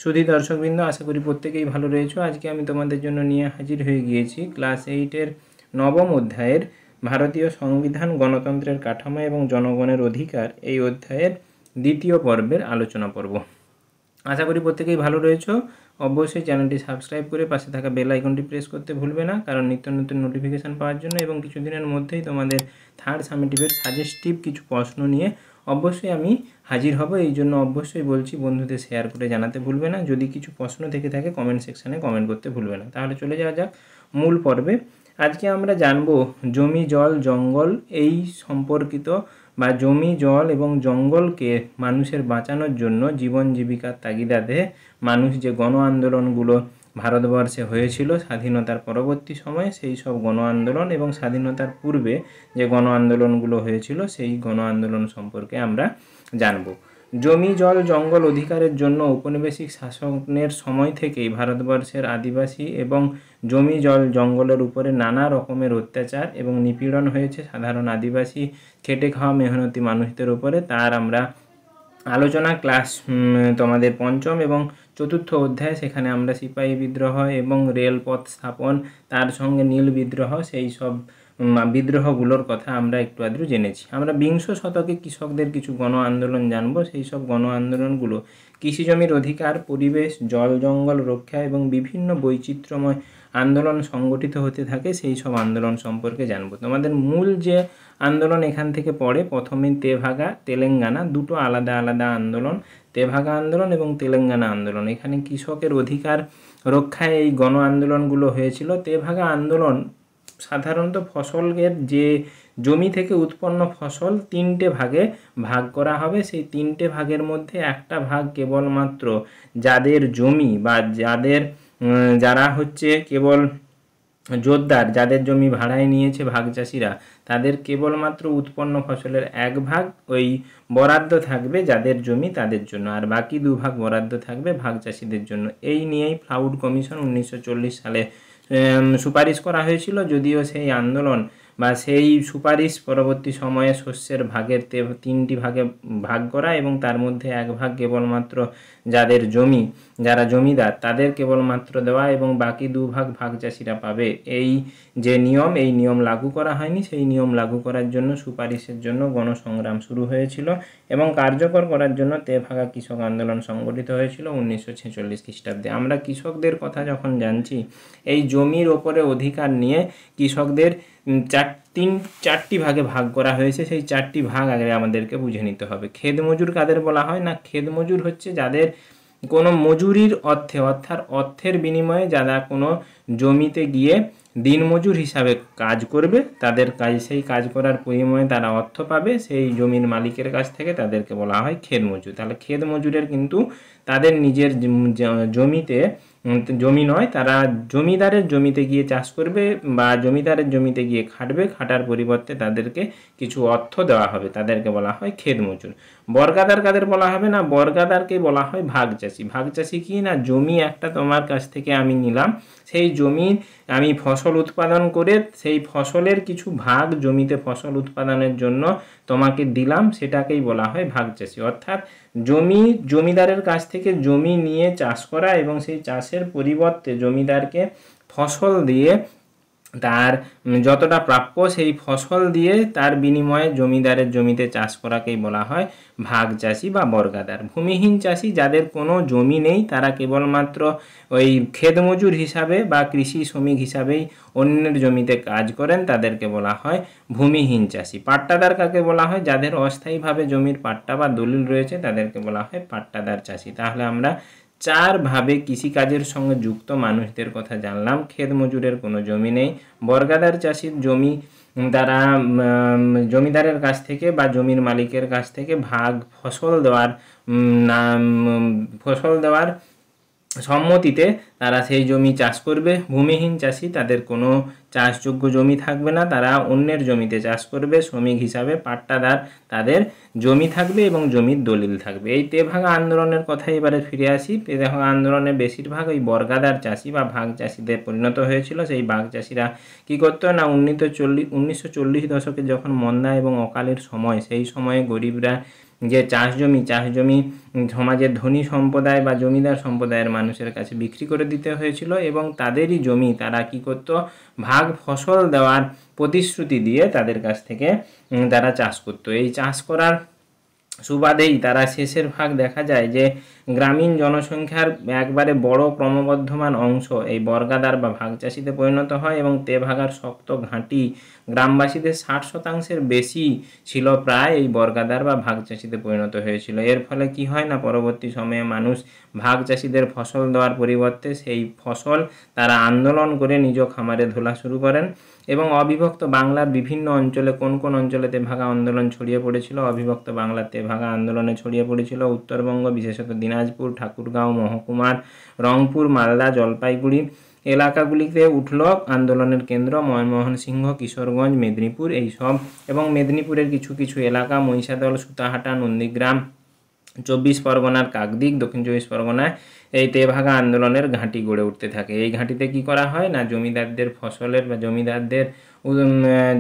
সুধী দর্শকবৃন্দ, আশা করি প্রত্যেকেই ভালো রয়েছো। আজকে আমি তোমাদের জন্য নিয়ে হাজির হয়ে গিয়েছি ক্লাস 8-এর নবম অধ্যায়ের ভারতীয় সংবিধান, গণতন্ত্রের কাঠামো এবং জনগণের অধিকার এই অধ্যায়ের দ্বিতীয় পর্বের আলোচনা পর্ব। আশা করি প্রত্যেকেই ভালো রয়েছো। অবশ্যই চ্যানেলটি সাবস্ক্রাইব করে পাশে থাকা বেল আইকনটি প্রেস করতে ভুলবে না, কারণ নিত্য নতুন নোটিফিকেশান পাওয়ার জন্য এবং কিছুদিনের মধ্যেই তোমাদের থার্ড সামেটিভের সাজেস্টিভ কিছু প্রশ্ন নিয়ে অবশ্যই আমি হাজির হব। এই জন্য অবশ্যই বলছি, বন্ধুদের শেয়ার করে জানাতে ভুলবে না। যদি কিছু প্রশ্ন থেকে থাকে কমেন্ট সেকশানে কমেন্ট করতে ভুলবে না। তাহলে চলে যাওয়া যাক মূল পর্বে। আজকে আমরা জানব জমি, জল, জঙ্গল এই সম্পর্কিত বা জমি, জল এবং জঙ্গলকে মানুষের বাঁচানোর জন্য জীবন জীবিকার তাগিদাতে মানুষ যে গণ আন্দোলনগুলো ভারতবর্ষে হয়েছিল স্বাধীনতার পরবর্তী সময়ে, সেই সব গণ আন্দোলন এবং স্বাধীনতার পূর্বে যে গণ আন্দোলনগুলো হয়েছিল সেই গণ আন্দোলন সম্পর্কে আমরা জানব। জমি, জল, জঙ্গল অধিকারের জন্য ঔপনিবেশিক শাসনের সময় থেকেই ভারতবর্ষের আদিবাসী এবং জমি, জল, জঙ্গলের উপরে নানা রকমের অত্যাচার এবং নিপীড়ন হয়েছে সাধারণ আদিবাসী খেটে খাওয়া মেহনতি মানুষদের উপরে। তার আমরা আলোচনা ক্লাস তোমাদের পঞ্চম এবং চতুর্থ অধ্যায়, সেখানে আমরা সিপাহী বিদ্রোহ এবং রেলপথ স্থাপন, তার সঙ্গে নীল বিদ্রোহ, সেই সব বিদ্রোহগুলোর কথা আমরা একটু আধটু জেনেছি। আমরা বিংশ শতকে কৃষকদের কিছু গণ আন্দোলন জানব। সেই সব গণ আন্দোলনগুলো কৃষি জমির অধিকার, পরিবেশ, জল জঙ্গল রক্ষা এবং বিভিন্ন বৈচিত্র্যময় আন্দোলন সংগঠিত হতে থাকে, সেই সব আন্দোলন সম্পর্কে জানব। তোমাদের মূল যে আন্দোলন এখান থেকে পড়ে, প্রথমে তেভাগা, তেলেঙ্গানা, দুটো আলাদা আলাদা আন্দোলন, তেভাগা আন্দোলন এবং তেলেঙ্গানা আন্দোলন। এখানে কৃষকের অধিকার রক্ষায় এই গণ আন্দোলনগুলো হয়েছিল। তেভাগা আন্দোলন সাধারণত ফসলের যে জমি থেকে উৎপন্ন ফসল তিনটে ভাগে ভাগ করা হবে। সেই তিনটে ভাগের মধ্যে একটা ভাগ কেবলমাত্র যাদের জমি বা যারা হচ্ছে কেবল জোতদার, যাদের জমি ভাড়ায় নিয়েছে ভাগ চাষিরা, তাদের কেবলমাত্র উৎপন্ন ফসলের এক ভাগ ওই বরাদ্দ থাকবে যাদের জমি তাদের জন্য, আর বাকি দুভাগ বরাদ্দ থাকবে ভাগ চাষিদের জন্য। এই নিয়েই ফ্লাউড কমিশন 1940 সালে সুপারিশ করা হয়েছিল। যদিও সেই আন্দোলন বা সেই সুপারিশ পরবর্তী সময়ে শস্যের ভাগের তিনটি ভাগে ভাগ করা এবং তার মধ্যে এক ভাগ কেবলমাত্র যাদের জমি, যারা জমিদার, তাদের কেবলমাত্র দেওয়া এবং বাকি দুভাগ ভাগ চাষিরা পাবে, এই যে নিয়ম, এই নিয়ম লাগু করা হয়নি। সেই নিয়ম লাগু করার জন্য সুপারিশের জন্য গণসংগ্রাম শুরু হয়েছিল এবং কার্যকর করার জন্য তেভাগা কৃষক আন্দোলন সংগঠিত হয়েছিল 1946 খ্রিস্টাব্দে। আমরা কৃষকদের কথা যখন জানছি, এই জমির ওপরে অধিকার নিয়ে কৃষকদের চারটি ভাগে ভাগ করা হয়েছে। সেই চারটি ভাগ আগে আমাদেরকে বুঝে নিতে হবে। খেত মজুর কাদের বলা হয় না? খেত মজুর হচ্ছে যাদের কোনো মজুরির অর্থে, অর্থাৎ অর্থের বিনিময়ে যারা কোনো জমিতে গিয়ে দিনমজুর হিসাবে কাজ করবে, তাদের কাজ, সেই কাজ করার বিনিময়ে তারা অর্থ পাবে সেই জমির মালিকের কাছ থেকে, তাদেরকে বলা হয় খেত মজুর। তাহলে খেত মজুরের কিন্তু তাদের নিজের জমিতে জমি নয়, তারা জমিদারের জমিতে গিয়ে চাষ করবে বা জমিদারের জমিতে গিয়ে খাটবে, খাটার পরিবর্তে তাদেরকে কিছু অর্থ দেওয়া হবে, তাদেরকে বলা হয় খেত মজুর। বর্গাদার কাদের বলা হবে না? বর্গাদারকে বলা হয় ভাগ চাষি। ভাগ চাষি কি না? জমি একটা তোমার কাছ থেকে আমি নিলাম, সেই জমির আমি ফসল উৎপাদন করে সেই ফসলের কিছু ভাগ জমিতে ফসল উৎপাদনের জন্য তোমাকে দিলাম, সেটাকেই বলা হয় ভাগ চাষি। অর্থাৎ জমিদারের কাছ থেকে জমি নিয়ে চাষ করা এবং সেই চাষের পরিবর্তে জমিদারকে ফসল দিয়ে তার যতটা প্রাপ্য সেই ফসল দিয়ে তার বিনিময়ে জমিদারের জমিতে চাষ করাকেই বলা হয় ভাগ চাষি বা বর্গাদার। ভূমিহীন চাষি, যাদের কোনো জমি নেই, তারা কেবলমাত্র ওই খেত মজুর হিসাবে বা কৃষি শ্রমিক হিসাবেই অন্যের জমিতে কাজ করেন, তাদেরকে বলা হয় ভূমিহীন চাষি। পাট্টাদার কাকে বলা হয়? যাদের অস্থায়ীভাবে জমির পাট্টা বা দলিল রয়েছে, তাদেরকে বলা হয় পাট্টাদার চাষি। তাহলে আমরা চারভাবে কৃষিকাজের সঙ্গে যুক্ত মানুষদের কথা জানলাম। ক্ষেত মজুরের কোনো জমি নেই, বর্গাদার চাষির জমি তারা জমিদারের কাছ থেকে বা জমির মালিকের কাছ থেকে ভাগ ফসল দেওয়ার সম্মতিতে তারা সেই জমি চাষ করবে। ভূমিহীন চাষি, তাদের কোনো চাষযোগ্য জমি থাকবে না, তারা অন্যের জমিতে চাষ করবে শ্রমিক হিসাবে। পাট্টাদার, তাদের জমি থাকবে এবং জমির দলিল থাকবে। এই তেভাগা আন্দোলনের কথায় এবারে ফিরে আসি। তেভাগা আন্দোলনে বেশিরভাগ ওই বর্গাদার চাষি বা ভাগ চাষিদের পরিণত হয়েছিল। সেই ভাগ চাষিরা কী করতো না, 1940 দশকে যখন মন্দা এবং অকালের সময়, সেই সময়ে গরিবরা যে চাষ জমি সমাজের ধনী সম্প্রদায় বা জমিদার সম্প্রদায়ের মানুষের কাছে বিক্রি করে দিতে হয়েছিল এবং তাদেরই জমি তারা কি করত, ভাগ ফসল দেওয়ার প্রতিশ্রুতি দিয়ে তাদের কাছ থেকে তারা চাষ করত। এই চাষ করার সুবাদেই তারা শেষের ভাগ দেখা যায় যে গ্রামীণ জনসংখ্যার একবারে বড় ক্রমবর্ধমান অংশ এই বর্গাদার বা ভাগ চাষিতে পরিণত হয় এবং তেভাগার শক্ত ঘাঁটি গ্রামবাসীদের 60% বেশি ছিল প্রায় এই বর্গাদার বা ভাগ চাষিতে পরিণত হয়েছিল। এর ফলে কি হয় না, পরবর্তী সময়ে মানুষ ভাগ চাষিদের ফসল দেওয়ার পরিবর্তে সেই ফসল তারা আন্দোলন করে নিজ খামারে ধোলা শুরু করেন এবং অবিভক্ত বাংলার বিভিন্ন অঞ্চলে কোন কোন অঞ্চলে তেভাগা আন্দোলন ছড়িয়ে পড়েছিল, অবিভক্ত বাংলার তেভাগা আন্দোলনে ছড়িয়ে পড়েছিল উত্তরবঙ্গ, বিশেষত দিনাজপুর, ঠাকুরগাঁও মহকুমার, রংপুর, মালদা, জলপাইগুড়ি এলাকাগুলিতে উঠল আন্দোলনের কেন্দ্র ময়মনসিংহ, সিংহ, কিশোরগঞ্জ, মেদিনীপুর এইসব এবং মেদিনীপুরের কিছু কিছু এলাকা মহিষাদল, সুতাহাটা, নন্দীগ্রাম, 24 পরগনার কাকদ্বীপ, দক্ষিণ 24 পরগনায় এই তেভাগা আন্দোলনের ঘাঁটি গড়ে উঠতে থাকে। এই ঘাঁটিতে কি করা হয় না, জমিদারদের ফসলের বা জমিদারদের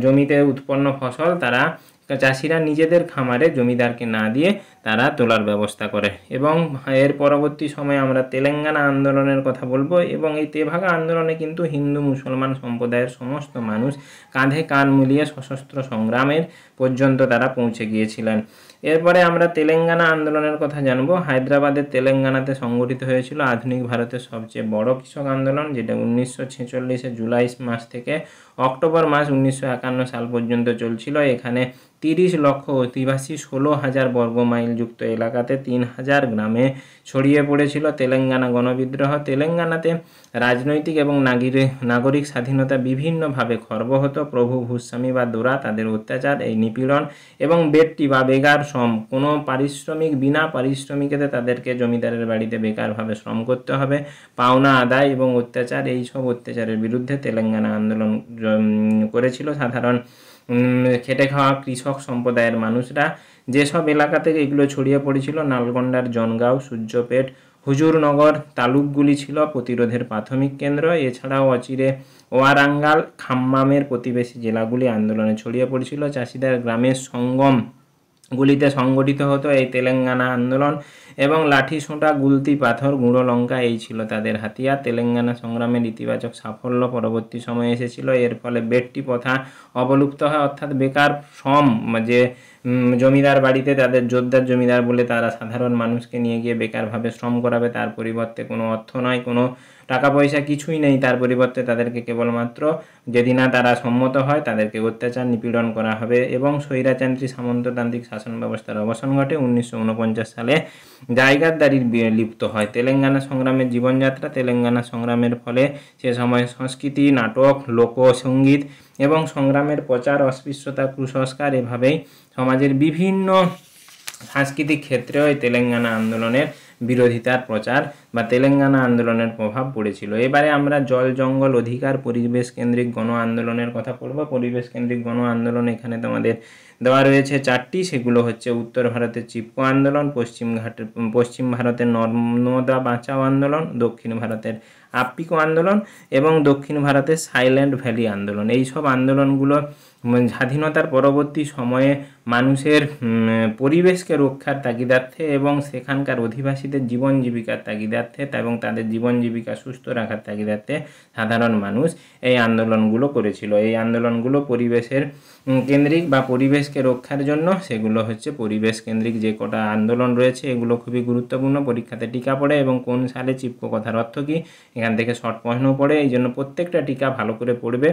জমিতে উৎপন্ন ফসল তারা চাষিরা নিজেদের খামারে জমিদারকে না দিয়ে তারা তোলার ব্যবস্থা করে। এবং এর পরবর্তী সময়ে আমরা তেলেঙ্গানা আন্দোলনের কথা বলবো এবং এই তেভাগা আন্দোলনে কিন্তু হিন্দু মুসলমান সম্প্রদায়ের সমস্ত মানুষ কাঁধে কাঁধ মিলিয়ে সশস্ত্র সংগ্রামের পর্যন্ত তারা পৌঁছে গিয়েছিলেন। এরপরে আমরা তেলেঙ্গানা আন্দোলনের কথা জানবো। হায়দ্রাবাদের তেলেঙ্গানাতে সংগঠিত হয়েছিল আধুনিক ভারতের সবচেয়ে বড় কৃষক আন্দোলন, যেটা 1946 জুলাই মাস থেকে অক্টোবর মাস 1951 সাল পর্যন্ত চলছিল। এখানে 30 লক্ষ অধিবাসী 16,000 বর্গ মাইল যুক্ত এলাকাতে 3,000 গ্রামে ছড়িয়ে পড়েছিল তেলেঙ্গানা গণবিদ্রোহ। তেলেঙ্গানাতে রাজনৈতিক এবং নাগরিক স্বাধীনতা বিভিন্নভাবে খর্ব হতো। প্রভু ভূস্বামী বা দোরা তাদের অত্যাচার, এই নিপীড়ন এবং বেট্টি বা বেগার শ্রম, কোনো বিনা পারিশ্রমিকেতে তাদেরকে জমিদারের বাড়িতে বেকারভাবে শ্রম করতে হবে, পাওনা আদায় এবং অত্যাচার, এই সব অত্যাচারের বিরুদ্ধে তেলেঙ্গানা আন্দোলন করেছিল সাধারণ খেটে খাওয়া কৃষক সম্প্রদায়ের মানুষরা। যেসব এলাকা থেকে এগুলো ছড়িয়ে পড়েছিল, নালগোন্ডার জনগাঁও, সূর্যপেট, হুজুরনগর তালুকগুলি ছিল প্রতিরোধের প্রাথমিক কেন্দ্র। এছাড়াও অচিরে ওয়ারাঙ্গাল, খাম্মামের প্রতিবেশী জেলাগুলি আন্দোলনে ছড়িয়ে পড়েছিল। চাষিদের গ্রামের সঙ্গমগুলিতে সংগঠিত হতো এই তেলেঙ্গানা আন্দোলন এবং লাঠি সোঁটা, গুলতি, পাথর, গুঁড়ো লঙ্কা এই ছিল তাদের হাতিয়ার। তেলেঙ্গানা সংগ্রামের ইতিবাচক সাফল্য পরবর্তী সময়ে এসেছিল। এর ফলে বেট্টি প্রথা অবলুপ্ত হয়, অর্থাৎ বেকার শ্রম, যে জমিদার বাড়িতে তাদের জোরদার জমিদার বলে তারা সাধারণ মানুষকে নিয়ে গিয়ে বেকারভাবে শ্রম করাবে, তার পরিবর্তে কোনো অর্থ নয়, কোনো টাকা পয়সা কিছুই নেই, তার পরিবর্তে তাদেরকে কেবলমাত্র যদি না তারা সম্মত হয় তাদেরকে অত্যাচার নিপীড়ন করা হবে এবং স্বৈরাচান্ত্রী সামন্ততান্ত্রিক শাসন ব্যবস্থার অবসান ঘটে। 1949 সালে জায়গারদারির লিপ্ত হয়। তেলেঙ্গানা সংগ্রামের জীবনযাত্রা। তেলেঙ্গানা সংগ্রামের ফলে সে সময় সংস্কৃতি, নাটক, লোকসঙ্গীত এবং সংগ্রামের প্রচার, অস্পৃশ্যতা, কুসংস্কার এভাবেই সমাজের বিভিন্ন সাংস্কৃতিক ক্ষেত্রেও এই তেলেঙ্গানা আন্দোলনের বিরোধিতার প্রচার বা তেলেঙ্গানা আন্দোলনের প্রভাব পড়েছিল। এবারে আমরা জল, জঙ্গল, অধিকার, পরিবেশ কেন্দ্রিক গণ আন্দোলনের কথা বলব। পরিবেশ কেন্দ্রিক গণ আন্দোলন এখানে তোমাদের দেওয়া রয়েছে 4টি। সেগুলো হচ্ছে উত্তর ভারতের চিপকো আন্দোলন, পশ্চিম ভারতের নর্মদা বাঁচাও আন্দোলন, দক্ষিণ ভারতের আপ্পিকো আন্দোলন এবং দক্ষিণ ভারতের সাইলেন্ট ভ্যালি আন্দোলন। এই সব আন্দোলনগুলো স্বাধীনতার পরবর্তী সময়ে মানুষের পরিবেশকে রক্ষার তাগিদার্থে এবং সেখানকার অধিবাসীদের জীবন জীবিকার তাগিদার্থে এবং তাদের জীবন জীবিকা সুস্থ রাখার তাগিদার্থে সাধারণ মানুষ এই আন্দোলনগুলো করেছিল। এই আন্দোলনগুলো পরিবেশের কেন্দ্রিক বা পরিবেশকে রক্ষার জন্য, সেগুলো হচ্ছে পরিবেশ কেন্দ্রিক যে কটা আন্দোলন রয়েছে এগুলো খুবই গুরুত্বপূর্ণ। পরীক্ষাতে টিকা পড়ে এবং কোন সালে চিপকো কথার অর্থ কী এখান থেকে শর্ট প্রশ্ন পড়ে। এই জন্য প্রত্যেকটা টিকা ভালো করে পড়বে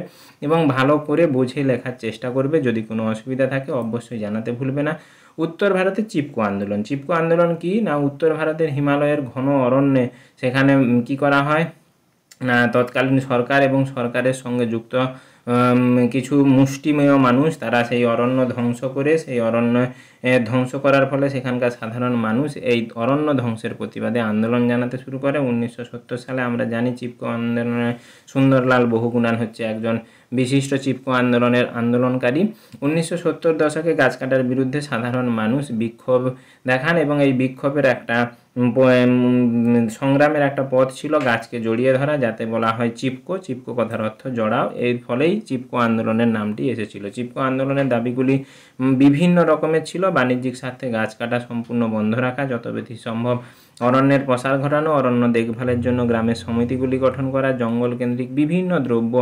এবং ভালো করে বুঝে লেখার চেষ্টা করবে। যদি কোনো অসুবিধা থাকে অবশ্যই জানাতে ভুলবে না। উত্তর ভারতের চিপকো আন্দোলন। চিপকো আন্দোলন কি না, উত্তর ভারতের হিমালয়ের ঘন অরণ্যে সেখানে কি করা হয় না, তৎকালীন সরকার এবং সরকারের সঙ্গে যুক্ত কিছু মুষ্টিমেয় মানুষ তারা সেই অরণ্য ধ্বংস করে, সেই অরণ্য ধ্বংস করার ফলে সেখানকার সাধারণ মানুষ এই অরণ্য ধ্বংসের প্রতিবাদে আন্দোলন জানাতে শুরু করে। 1970 সালে আমরা জানি চিপকো আন্দোলনে সুন্দরলাল বহুগুণান হচ্ছে একজন বিশিষ্ট চিপকো আন্দোলনের আন্দোলনকারী। 1970 দশকে গাছ কাটার বিরুদ্ধে সাধারণ মানুষ বিক্ষোভ দেখান এবং এই বিক্ষোভের একটা সংগ্রামের একটা পথ ছিল গাছকে জড়িয়ে ধরা, যাতে বলা হয় চিপকো। চিপকো কথার অর্থ জড়াও। এর ফলেই চিপকো আন্দোলনের নামটি এসেছিল। চিপকো আন্দোলনের দাবিগুলি বিভিন্ন রকমের ছিল বাণিজ্যিক স্বার্থে গাছ কাটা সম্পূর্ণ বন্ধ রাখা, যত বেশি সম্ভব অরণ্যের প্রসার ঘটানো, অরণ্য দেখভালের জন্য গ্রামের সমিতিগুলি গঠন করা, জঙ্গল কেন্দ্রিক বিভিন্ন দ্রব্য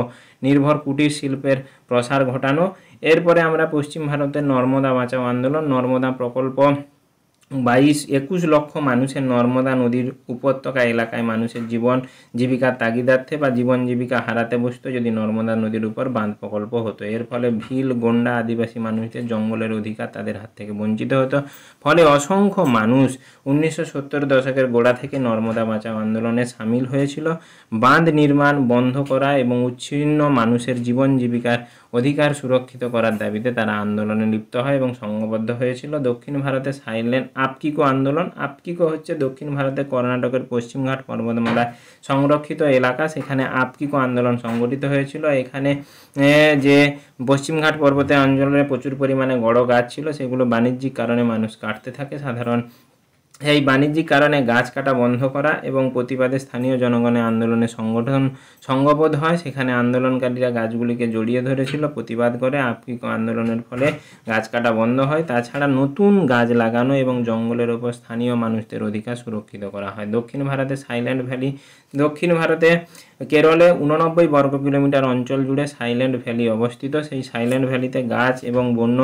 নির্ভর কুটির শিল্পের প্রসার ঘটানো। এরপরে আমরা পশ্চিম ভারতের নর্মদা বাঁচাও আন্দোলন, নর্মদা প্রকল্প 21 লক্ষ মানুষের নর্মদা নদীর উপত্যকা এলাকায় মানুষের জীবন জীবিকার তাগিদার্থে বা জীবন জীবিকা হারাতে বসতো যদি নর্মদা নদীর উপর বাঁধ প্রকল্প হতো। এর ফলে ভিল, গোন্ডা, আদিবাসী মানুষদের জঙ্গলের অধিকার তাদের হাত থেকে বঞ্চিত হতো। ফলে অসংখ্য মানুষ 1970 দশকের গোড়া থেকে নর্মদা বাঁচাও আন্দোলনে সামিল হয়েছিল। বাঁধ নির্মাণ বন্ধ করা এবং উচ্ছিন্ন মানুষের জীবন জীবিকার অধিকার সুরক্ষিত করার দাবিতে তারা আন্দোলনে লিপ্ত হয় এবং সংঘবদ্ধ হয়েছিল। দক্ষিণ ভারতে সাইলেন্ট আপকিকো আন্দোলন, আপকিকো হচ্ছে দক্ষিণ ভারতে কর্ণাটকের পশ্চিমঘাট পর্বতমালায় সংরক্ষিত এলাকা, সেখানে আপকিকো আন্দোলন সংগঠিত হয়েছিল। এখানে যে পশ্চিমঘাট পর্বতে অঞ্চলে প্রচুর পরিমাণে বড় গাছ ছিল, সেগুলো বাণিজ্যিক কারণে মানুষ কাটতে থাকে। সাধারণ এই বাণিজ্যিক কারণে গাছ কাটা বন্ধ করা এবং প্রতিবাদে স্থানীয় জনগণের আন্দোলনে সংঘবদ্ধ হয়। সেখানে আন্দোলনকারীরা গাছগুলিকে জড়িয়ে ধরেছিল, প্রতিবাদ করে। আপকিকো আন্দোলনের ফলে গাছ কাটা বন্ধ হয়। তাছাড়া নতুন গাছ লাগানো এবং জঙ্গলের ওপর স্থানীয় মানুষদের অধিকার সুরক্ষিত করা হয়। দক্ষিণ ভারতে সাইলেন্ট ভ্যালি, দক্ষিণ ভারতে কেরলে 89 বর্গ কিলোমিটার অঞ্চল জুড়ে সাইলেন্ট ভ্যালি অবস্থিত। সেই সাইলেন্ট ভ্যালিতে গাছ এবং বন্য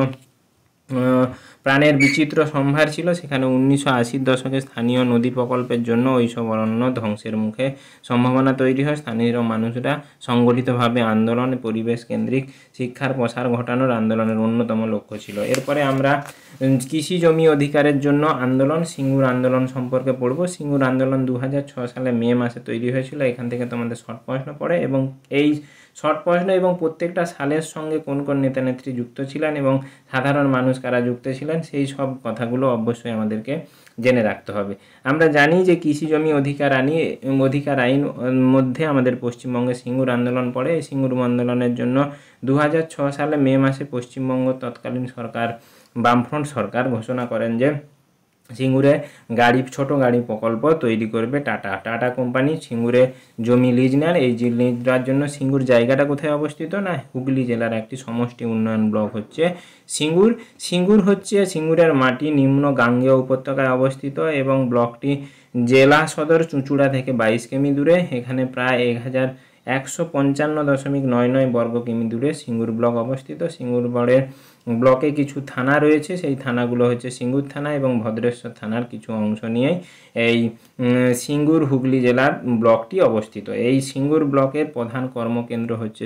প্রাণের বিচিত্র সম্ভার ছিল। সেখানে 1980 দশকে স্থানীয় নদী প্রকল্পের জন্য ওইসব অরণ্য ধ্বংসের মুখে সম্ভাবনা তৈরি হয়। স্থানীয় মানুষরা সংগঠিতভাবে আন্দোলন, পরিবেশ কেন্দ্রিক শিক্ষার প্রসার ঘটানোর আন্দোলনের অন্যতম লক্ষ্য ছিল। এরপরে আমরা কৃষি জমি অধিকারের জন্য আন্দোলন, সিঙ্গুর আন্দোলন সম্পর্কে পড়ব। সিঙ্গুর আন্দোলন 2006 সালে মে মাসে তৈরি হয়েছিল। এখান থেকে তোমাদের শর্ট প্রশ্ন পড়ে এবং এই শর্ট প্রশ্ন এবং প্রত্যেকটা সালের সঙ্গে কোন কোন নেতা নেত্রী যুক্ত ছিলেন এবং সাধারণ মানুষ কারা যুক্ত ছিলেন, সেই সব কথাগুলো অবশ্যই আমাদেরকে জেনে রাখতে হবে। আমরা জানি যে কৃষি জমি অধিকার আইন মধ্যে আমাদের পশ্চিমবঙ্গে সিঙ্গুর আন্দোলন পড়ে। এই সিঙ্গুর আন্দোলনের জন্য 2006 সালে মে মাসে পশ্চিমবঙ্গ তৎকালীন সরকার, বামফ্রন্ট সরকার ঘোষণা করেন যে সিঙ্গুরে ছোট গাড়ি প্রকল্প তৈরি করবে টাটা কোম্পানি। সিঙ্গুরে জমি লিজ নেন। এই লিজ দেওয়ার জন্য সিঙ্গুর জায়গাটা কোথায় অবস্থিত না, হুগলি জেলার একটি সমষ্টি উন্নয়ন ব্লক হচ্ছে সিঙ্গুর হচ্ছে সিঙ্গুরের মাটি নিম্ন গাঙ্গেয় উপত্যকায় অবস্থিত এবং ব্লকটি জেলা সদর চুঁচুড়া থেকে 22 কিমি দূরে। এখানে প্রায় 1155.99 বর্গ কিমি দূরে সিঙ্গুর ব্লক অবস্থিত। সিঙ্গুর ব্লকে কিছু থানা রয়েছে, সেই থানাগুলো হচ্ছে সিঙ্গুর থানা এবং ভদ্রেশ্বর থানার কিছু অংশ নিয়ে এই সিঙ্গুর হুগলি জেলার ব্লকটি অবস্থিত। এই সিঙ্গুর ব্লকের প্রধান কর্মকেন্দ্র হচ্ছে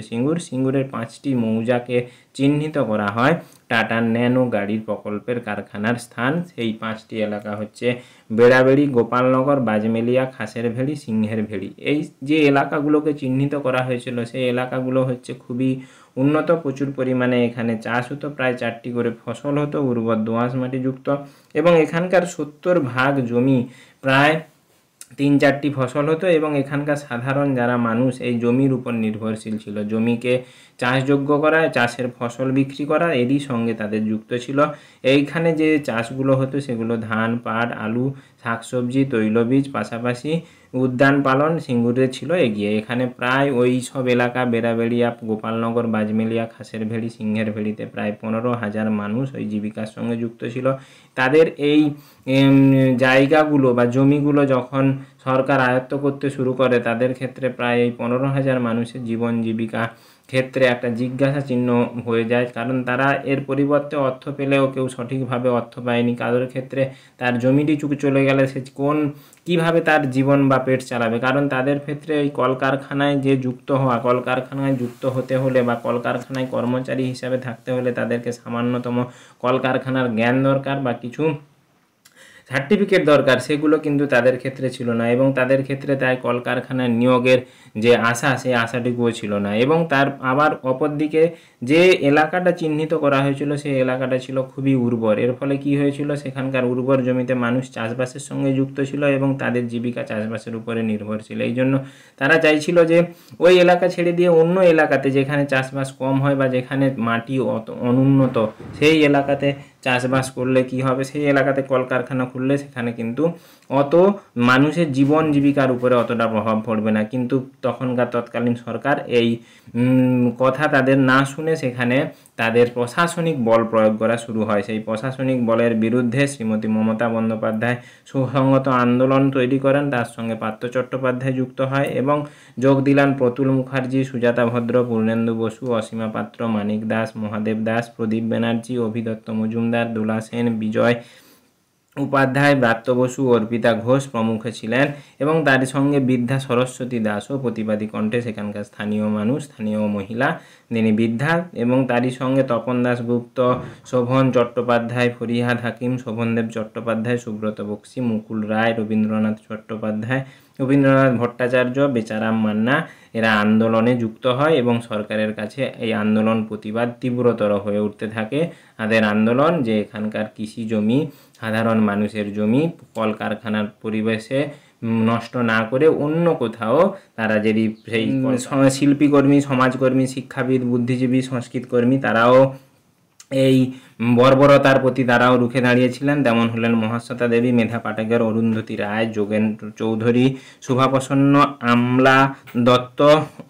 সিঙ্গুরের 5টি মৌজাকে চিহ্নিত করা হয় টাটা ন্যানো গাড়ির প্রকল্পের কারখানার স্থান। সেই 5টি এলাকা হচ্ছে বেড়াবেড়ি, গোপালনগর, বাজমেলিয়া, খাসের ভেড়ি, সিংহের ভেড়ি। এই যে এলাকাগুলোকে চিহ্নিত করা হয়েছিল, সেই এলাকাগুলো হচ্ছে খুবই উন্নত, প্রচুর পরিমাণে এখানে চাষ হতো, প্রায় 4টি করে ফসল হতো, উর্বর দোআঁশ মাটি যুক্ত এবং এখানকার 70% জমি প্রায় 3-4টি ফসল হতো এবং এখানকার সাধারণ যারা মানুষ এই জমির উপর নির্ভরশীল ছিল, জমিকে চাষযোগ্য করা, চাষের ফসল বিক্রি করা, এরই সঙ্গে তাদের যুক্ত ছিল। এইখানে যে চাষগুলো হতো সেগুলো ধান, পাট, আলু, শাকসবজি, তৈলবীজ, পাশাপাশি উদ্যান পালন সিঙ্গুরে ছিল এগিয়ে। এখানে প্রায় ওই সব এলাকা বেড়াবেড়িয়া, গোপালনগর, বাজমেলিয়া, খাসের ভেড়ি, সিংহের ভেড়িতে প্রায় 15,000 মানুষ ওই জীবিকার সঙ্গে যুক্ত ছিল। তাদের এই জায়গাগুলো বা জমিগুলো যখন সরকার আয়ত্ত করতে শুরু করে, তাদের ক্ষেত্রে প্রায় এই 15,000 মানুষের জীবন জীবিকা ক্ষেত্রে একটা জিজ্ঞাসা চিহ্ন হয়ে যায়, কারণ তারা এর পরিবর্তে অর্থ পেলেও কেউ সঠিকভাবে অর্থ পায়নি। কারোর ক্ষেত্রে তার জমিটি চলে গেলে সে কীভাবে তার জীবন বা পেট চালাবে, কারণ তাদের ক্ষেত্রে ওই কলকারখানায় যে যুক্ত হওয়া, কলকারখানায় যুক্ত হতে হলে বা কলকারখানায় কর্মচারী হিসাবে থাকতে হলে তাদেরকে সামান্যতম কলকারখানার জ্ঞান দরকার বা কিছু সার্টিফিকেট দরকার, সেগুলো কিন্তু তাদের ক্ষেত্রে ছিল না এবং তাদের ক্ষেত্রে তাই কলকারখানায় নিয়োগের যে আশা, সেই আশাটুকুও ছিল না। এবং তার আবার অপরদিকে যে এলাকাটা চিহ্নিত করা হয়েছিল সেই এলাকাটা ছিল খুবই উর্বর। এর ফলে কি হয়েছিল, সেখানকার উর্বর জমিতে মানুষ চাষবাসের সঙ্গে যুক্ত ছিল এবং তাদের জীবিকা চাষবাসের উপরে নির্ভরশীল। এই জন্য তারা চাইছিল যে ওই এলাকা ছেড়ে দিয়ে অন্য এলাকাতে যেখানে চাষবাস কম হয় বা যেখানে মাটি অনুন্নত, সেই এলাকাতে চাষবাস করলে কি হবে, সেই এলাকাতে কলকারখানা খুললে সেখানে কিন্তু অত মানুষের জীবন জীবিকার উপরে অতটা প্রভাব পড়বে না। কিন্তু তখনকার তৎকালীন সরকার এই কথা তাদের না শুনে সেখানে তাদের প্রশাসনিক বল প্রয়োগ করা শুরু হয়। সেই প্রশাসনিক বলের বিরুদ্ধে শ্রীমতী মমতা বন্দ্যোপাধ্যায় সুসংহত আন্দোলন তৈরি করেন। তার সঙ্গে পার্থ চট্টোপাধ্যায় যুক্ত হয় এবং যোগ দিলেন প্রতুল মুখার্জি, সুজাতা ভদ্র, পূর্ণেন্দু বসু, অসীমা পাত্র, মানিক দাস, মহাদেব দাস, প্রদীপ ব্যানার্জি, অভিদত্ত মজুমদার, দোলা সেন, বিজয় উপাধ্যায়, ব্রাত্য বসু, অর্পিতা ঘোষ প্রমুখ ছিলেন এবং তার সঙ্গে বৃদ্ধা সরস্বতী দাসও প্রতিবাদী কণ্ঠে সেখানকার স্থানীয় মানুষ, স্থানীয় মহিলা তিনি বৃদ্ধা, এবং তারই সঙ্গে তপন দাশগুপ্ত, শোভন চট্টোপাধ্যায়, ফরিহাদ হাকিম, শোভনদেব চট্টোপাধ্যায়, সুব্রত বক্সী, মুকুল রায়, রবীন্দ্রনাথ চট্টোপাধ্যায়, রবীন্দ্রনাথ ভট্টাচার্য, বেচারাম মান্না এরা আন্দোলনে যুক্ত হয় এবং সরকারের কাছে এই আন্দোলন প্রতিবাদ তীব্রতর হয়ে উঠতে থাকে। তাদের আন্দোলন যে এখানকার কৃষি জমি, সাধারণ মানুষের জমি কলকারখানার পরিবেশে নষ্ট না করে অন্য কোথাও তারা যদি সেই শিল্পীকর্মী, সমাজকর্মী, শিক্ষাবিদ, বুদ্ধিজীবী, সংস্কৃতকর্মী তারাও এই বর্বরতার প্রতি তারাও রুখে দাঁড়িয়েছিলেন। তেমন হলেন মহাশ্বেতা দেবী, মেধা পাটেকর, অরুন্ধতী রায়, যোগেন্দ্র চৌধুরী, শুভাপ্রসন্ন,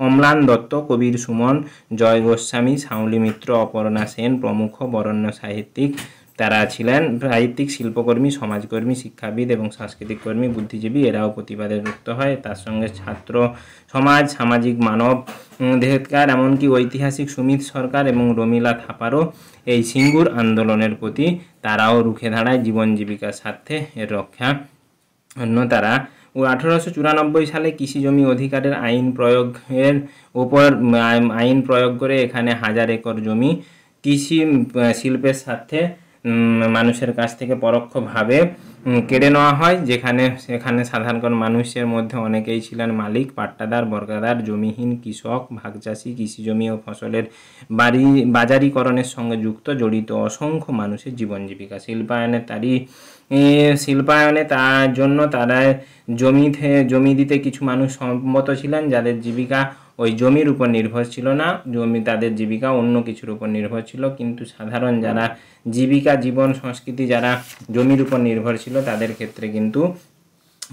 অম্লান দত্ত, কবির সুমন, জয় গোস্বামী, শাওলি মিত্র, অপর্ণা সেন প্রমুখ বরেণ্য সাহিত্যিক। তারা ছিলেন সাহিত্যিক, শিল্পকর্মী, সমাজকর্মী, শিক্ষাবিদ এবং সাংস্কৃতিক কর্মী, বুদ্ধিজীবী, এরাও প্রতিবাদে যুক্ত হয়। তার সঙ্গে ছাত্র সমাজ, সামাজিক মানব দেহকার, এমনকি ঐতিহাসিক সুমিত সরকার এবং রমিলা থাপারও এই সিঙ্গুর আন্দোলনের প্রতি তারাও রুখে দাঁড়ায় জীবন জীবিকার স্বার্থে এর রক্ষা অন্য তারা 1894 সালে কৃষি জমি অধিকারের আইন প্রয়োগের উপর আইন প্রয়োগ করে এখানে 1000 একর জমি কৃষি শিল্পের স্বার্থে মানুষের কাছ থেকে পরোক্ষভাবে কেড়ে নেওয়া হয়, সেখানে সাধারণ মানুষের মধ্যে অনেকেই ছিলেন মালিক, পাট্টাদার, বর্গাদার, জমিহীন কৃষক, ভাগচাষী, কৃষি জমি ও ফসলের বাজারিকরণের সঙ্গে জড়িত অসংখ্য মানুষের জীবন জীবিকা। শিল্পায়নে তার জন্য তারা জমি দিতে কিছু মানুষ সম্মত ছিলেন, যাদের জীবিকা ওই জমির উপর নির্ভর ছিল না, তাদের জীবিকা অন্য কিছুর উপর নির্ভর ছিল। কিন্তু সাধারণ যারা জীবিকা, জীবন, সংস্কৃতি যারা জমির উপর নির্ভর ছিল তাদের ক্ষেত্রে কিন্তু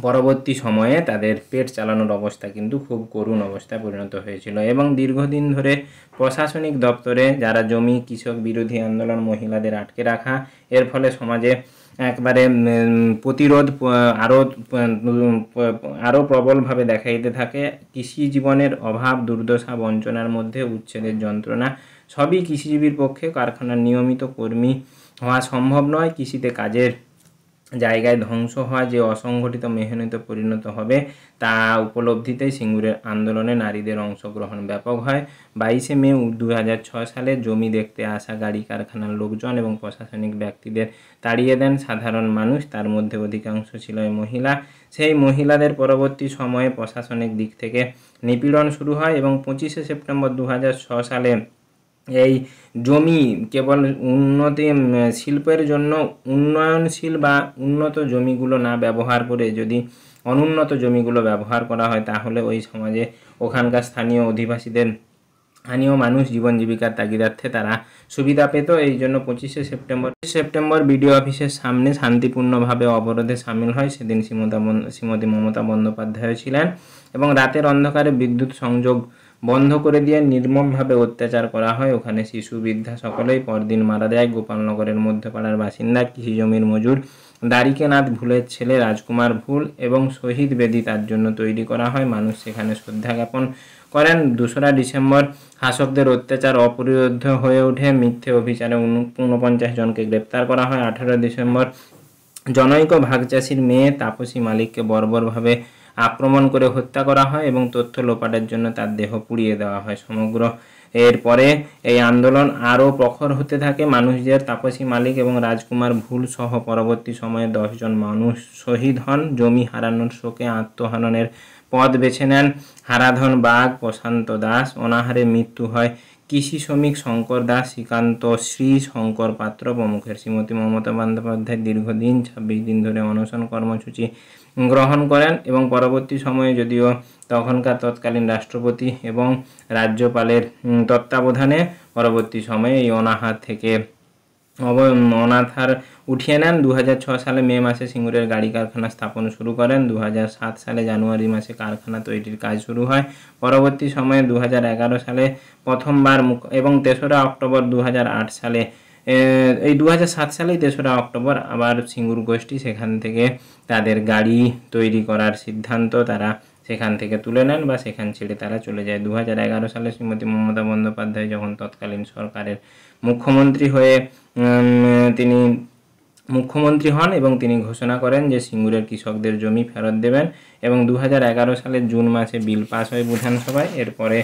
পরবর্তী সময়ে তাদের পেট চালানোর অবস্থা কিন্তু খুব করুণ অবস্থায় পরিণত হয়েছিল এবং দীর্ঘদিন ধরে প্রশাসনিক দপ্তরে যারা জমি কৃষক বিরোধী আন্দোলন, মহিলাদের আটকে রাখা, এর ফলে সমাজে একবারে প্রতিরোধ আরও প্রবলভাবে দেখা দিতে থাকে। কৃষি জীবনের অভাব, দুর্দশা, বঞ্চনার মধ্যে উচ্ছেদের যন্ত্রণা সবই কৃষিজীবীর পক্ষে কারখানার নিয়মিত কর্মী হওয়া সম্ভব নয়। কৃষিতে কাজের জায়গায় ধ্বংস হওয়া যে অসংগঠিত মেহনতে পরিণত হবে তা উপলব্ধিতেই সিঙ্গুরের আন্দোলনে নারীদের অংশগ্রহণ ব্যাপক হয়। 22শে মে 2006 সালে জমি দেখতে আসা গাড়ি কারখানার লোকজন এবং প্রশাসনিক ব্যক্তিদের তাড়িয়ে দেন সাধারণ মানুষ, তার মধ্যে অধিকাংশ ছিল মহিলা। সেই মহিলাদের পরবর্তী সময়ে প্রশাসনিক দিক থেকে নিপীড়ন শুরু হয় এবং 25শে সেপ্টেম্বর 2006 সালে এই জমি কেবল শিল্পের জন্য উন্নয়নশীল বা উন্নত জমিগুলো না ব্যবহার করে যদি অনুন্নত জমিগুলো ব্যবহার করা হয় তাহলে ওই সমাজে ওখানকার স্থানীয় অধিবাসীদের, স্থানীয় মানুষ জীবন জীবিকার তাগিদার্থে তারা সুবিধা পেত। এই জন্য 25শে সেপ্টেম্বর বিডিও অফিসের সামনে শান্তিপূর্ণভাবে অবরোধে সামিল হয়। সেদিন শ্রীমতী মমতা বন্দ্যোপাধ্যায় ছিলেন এবং রাতের অন্ধকারে বিদ্যুৎ সংযোগ বন্ধ করে দিয়ে নির্মমভাবে অত্যাচার করা হয়। ওখানে শিশু, বৃদ্ধা সকলেই পরদিন মারা যায়। গোপালনগরের মধ্যপাড়ার বাসিন্দা কৃষি জমির মজুর দ্বারিকেনাথ ভুলের ছেলে রাজকুমার ভুল এবং শহীদ বেদি তার জন্য তৈরি করা হয়। মানুষ সেখানে শ্রদ্ধা জ্ঞাপন করেন। 2রা ডিসেম্বর শাসকদের অত্যাচার অপরিরোধ্য হয়ে ওঠে। মিথ্যে অভিচারে 49 জনকে গ্রেপ্তার করা হয়। 18 ডিসেম্বর জনৈক ভাগচাষীর মেয়ে তাপসী মালিককে বর্বরভাবে আক্রমণ করে হত্যা করা হয় এবং তথ্য লোপাটের জন্য তার দেহ পুড়িয়ে দেওয়া হয়। সমগ্র এরপরে এই আন্দোলন আরও প্রখর হতে থাকে। মানুষদের তাপসী মালিক এবং রাজকুমার ভুল সহ পরবর্তী সময়ে 10 জন মানুষ শহীদ হন। জমি হারানোর শোকে আত্মহননের পথ বেছে নেন হারাধন বাগ, প্রশান্ত দাস। অনাহারে মৃত্যু হয় কৃষি শ্রমিক শঙ্কর দাস, শ্রীকান্ত শ্রী, শঙ্কর পাত্র প্রমুখের। শ্রীমতী মমতা বন্দ্যোপাধ্যায় দীর্ঘদিন 26 দিন ধরে অনশন কর্মসূচি গ্রহণ করেন এবং পরবর্তী সময়ে যদিও তখনকার তৎকালীন রাষ্ট্রপতি এবং রাজ্যপালের তত্ত্বাবধানে পরবর্তী সময়ে এই অনাহার থেকে অনাথার উঠিয়ে নেন। 2006 সালে মে মাসে সিঙ্গুরের গাড়ি কারখানা স্থাপন শুরু করেন। 2007 সালে জানুয়ারি মাসে কারখানা তৈরির কাজ শুরু হয়। পরবর্তী সময়ে 2011 সালে প্রথমবার এবং 3রা অক্টোবর 2008 সালে এই 2007 সালেই 3রা অক্টোবর আবার সিঙ্গুর গোষ্ঠী সেখান থেকে তাদের গাড়ি তৈরি করার সিদ্ধান্ত তারা সেখান থেকে তুলে নেন বা সেখান ছেড়ে তারা চলে যায়। 2011 সালে শ্রীমতী মমতা বন্দ্যোপাধ্যায় যখন তৎকালীন সরকারের মুখ্যমন্ত্রী হয়ে তিনি মুখ্যমন্ত্রী হন এবং তিনি ঘোষণা করেন যে সিঙ্গুরের কৃষকদের জমি ফেরত দেবেন এবং 2011 সালের জুন মাসে বিল পাস হয় বিধানসভায়। এরপরে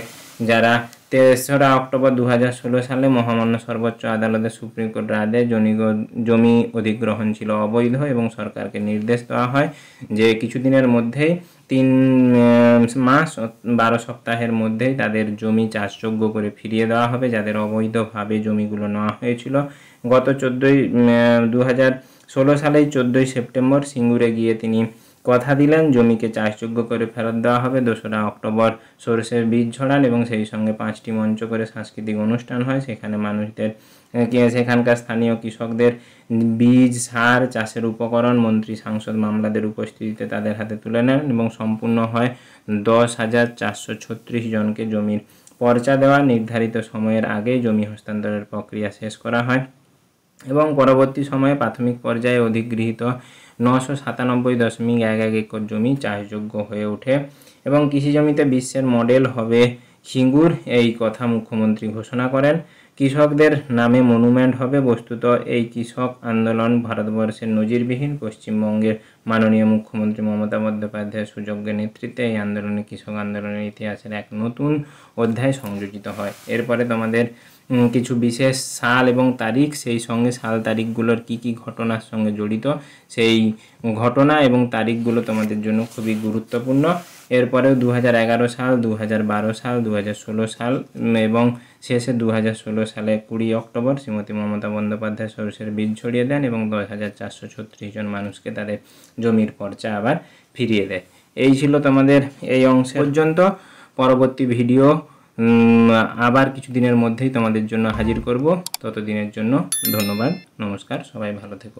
যারা 3রা অক্টোবর 2016 সালে মহামান্য সর্বোচ্চ আদালতে সুপ্রিম কোর্ট রায় দেয় জমি অধিগ্রহণ ছিল অবৈধ এবং সরকারকে নির্দেশ দেওয়া হয় যে কিছুদিনের মধ্যেই 3 মাস 12 সপ্তাহের মধ্যেই তাদের জমি চাষযোগ্য করে ফিরিয়ে দেওয়া হবে যাদের অবৈধভাবে জমিগুলো নেওয়া হয়েছিল। গত 2016 সালেই 14 সেপ্টেম্বর সিঙ্গুরে গিয়ে তিনি কথা দিলেন জমিকে চাষযোগ্য করে ফেরত দেওয়া হবে। 2রা অক্টোবর সরষের বীজ ছড়ান এবং সেই সঙ্গে 5টি মঞ্চ করে সাংস্কৃতিক অনুষ্ঠান হয়। সেখানে মানুষদের সেখানকার স্থানীয় কৃষকদের বীজ, সার, চাষের উপকরণ মন্ত্রী, সাংসদ, মামলাদের উপস্থিতিতে তাদের হাতে তুলে নেন এবং সম্পূর্ণ হয় 10,436 জনকে জমির পর্চা দেওয়া। নির্ধারিত সময়ের আগে জমি হস্তান্তরের প্রক্রিয়া শেষ করা হয় এবং পরবর্তী সময়ে প্রাথমিক পর্যায়ে অধিগৃহীত 997.11 একর জমি চাষযোগ্য হয়ে ওঠে এবং কৃষি জমিতে বিশ্বের মডেল হবে সিঙ্গুর এই কথা মুখ্যমন্ত্রী ঘোষণা করেন। কৃষকদের নামে মনুমেন্ট হবে। বস্তুত এই কৃষক আন্দোলন ভারতবর্ষের নজিরবিহীন। পশ্চিমবঙ্গের মাননীয় মুখ্যমন্ত্রী মমতা বন্দ্যোপাধ্যায়ের সুযোগ্য নেতৃত্বে এই আন্দোলনে কৃষক আন্দোলনের ইতিহাসের এক নতুন অধ্যায় সংযোজিত হয়। এরপরে তোমাদের কিছু বিশেষ সাল এবং তারিখ, সেই সঙ্গে সাল তারিখগুলোর কি কি ঘটনার সঙ্গে জড়িত সেই ঘটনা এবং তারিখগুলো তোমাদের জন্য খুবই গুরুত্বপূর্ণ। এরপরেও 2011 সাল, 2012 সাল, 2016 সাল এবং শেষে 2016 সালে 20 অক্টোবর শ্রীমতী মমতা বন্দ্যোপাধ্যায় সরষের বীজ ছড়িয়ে দেন এবং 10,436 জন মানুষকে তাদের জমির পর্চা আবার ফিরিয়ে দেয়। এই ছিল তোমাদের এই অংশ পর্যন্ত। পরবর্তী ভিডিও আবার কিছুদিনের মধ্যেই তোমাদের জন্য হাজির করব। ততদিনের জন্য ধন্যবাদ, নমস্কার, সবাই ভালো থেকো।